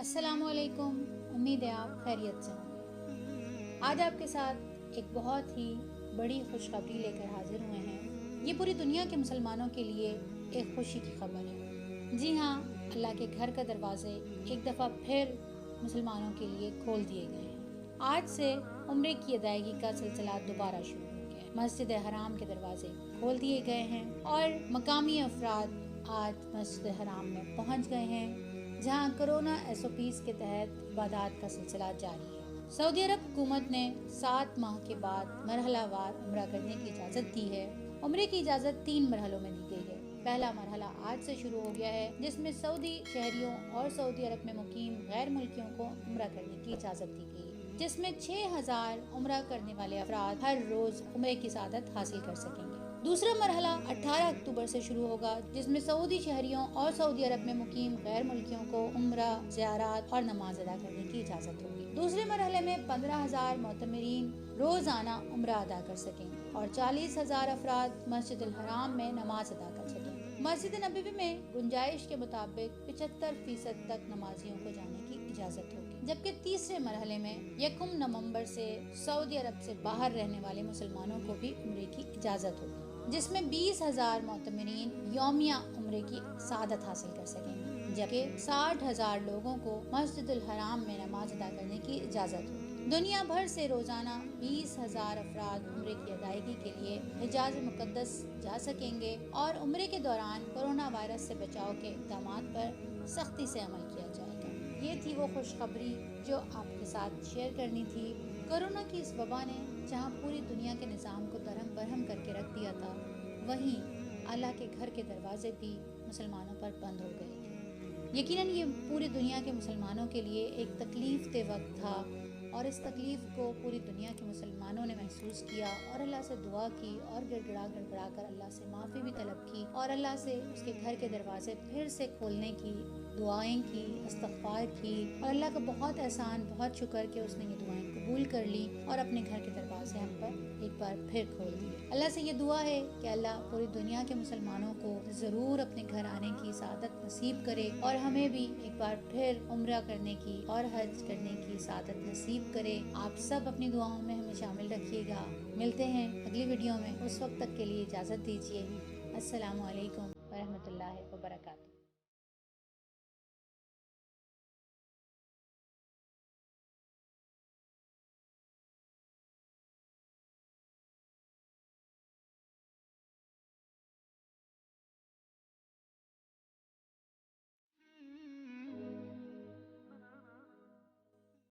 السلام علیکم، امید ہے آپ خیریت سے ہوں۔ آج آپ کے ساتھ ایک بہت ہی بڑی خوشخبری لے کر حاضر ہوئے ہیں۔ یہ پوری دنیا کے مسلمانوں کے لیے ایک خوشی کی خبر ہے۔ جی ہاں، اللہ کے گھر کا دروازے ایک دفعہ پھر مسلمانوں کے لیے کھول دیے گئے ہیں۔ آج سے عمرے کی ادائیگی کا سلسلہ دوبارہ شروع ہو گیا ہے۔ مسجد حرام کے دروازے کھول دیے گئے ہیں اور مقامی افراد آج مسجد حرام میں پہنچ گئے ہیں، جہاں کرونا SOPs کے تحت عبادات کا سلسلہ جاری ہے۔ سعودی عرب حکومت نے 7 ماہ کے بعد مرحلہ وار عمرہ کرنے کی اجازت دی ہے۔ عمرے کی اجازت 3 مرحلوں میں دی گئی ہے۔ پہلا مرحلہ آج سے شروع ہو گیا ہے، جس میں سعودی شہریوں اور سعودی عرب میں مقیم غیر ملکیوں کو عمرہ کرنے کی اجازت دی گئی ہے، جس میں 6000 عمرہ کرنے والے افراد ہر روز عمرے کی سعادت حاصل کر سکیں گے۔ دوسرا مرحلہ 18 اکتوبر سے شروع ہوگا، جس میں سعودی شہریوں اور سعودی عرب میں مقیم غیر ملکیوں کو عمرہ، زیارات اور نماز ادا کرنے کی اجازت ہوگی۔ دوسرے مرحلے میں 15,000 معتمرین روزانہ عمرہ ادا کر سکیں گے اور 40,000 افراد مسجد الحرام میں نماز ادا کر سکیں گے۔ مسجد نبوی میں گنجائش کے مطابق 75% تک نمازیوں کو جانے کی اجازت ہوگی، جبکہ تیسرے مرحلے میں 1 نومبر سے سعودی عرب سے باہر رہنے والے مسلمانوں کو بھی عمرے کی اجازت ہوگی، جس میں 20,000 معتمرین یومیہ عمرے کی سعادت حاصل کر سکیں گے، جبکہ 60,000 لوگوں کو مسجد الحرام میں نماز ادا کرنے کی اجازت ہوگی۔ دنیا بھر سے روزانہ 20,000 افراد عمرے کی ادائیگی کے لیے حجاز مقدس جا سکیں گے اور عمرے کے دوران کورونا وائرس سے بچاؤ کے اقدامات پر سختی سے عمل کیا جائے گا۔ یہ تھی وہ خوشخبری جو آپ کے ساتھ شیئر کرنی تھی۔ کورونا کی اس وبا نے جہاں پوری دنیا کے نظام کو درہم برہم کر کے رکھ دیا تھا، وہیں اللہ کے گھر کے دروازے بھی مسلمانوں پر بند ہو گئے تھے۔ یقیناً یہ پوری دنیا کے مسلمانوں کے لیے ایک تکلیف دہ وقت تھا، اور اس تکلیف کو پوری دنیا کے مسلمانوں نے محسوس کیا اور اللہ سے دعا کی اور گڑ گڑا کر اللہ سے معافی بھی طلب کی اور اللہ سے اس کے گھر کے دروازے پھر سے کھولنے کی دعائیں کی، استغفار کی، اور اللہ کا بہت احسان، بہت شکر کہ اس نے یہ دعائیں قبول کر لی اور اپنے گھر کے دروازے ہم پر ایک بار پھر کھول دیے۔ اللہ سے یہ دعا ہے کہ اللہ پوری دنیا کے مسلمانوں کو ضرور اپنے گھر آنے کی سعادت نصیب کرے اور ہمیں بھی ایک بار پھر عمرہ کرنے کی اور حج کرنے کی سعادت نصیب کرے۔ آپ سب اپنی دعاؤں میں ہمیں شامل رکھیے گا۔ ملتے ہیں اگلی ویڈیو میں، اس وقت تک کے لیے اجازت دیجیے۔ السلام علیکم۔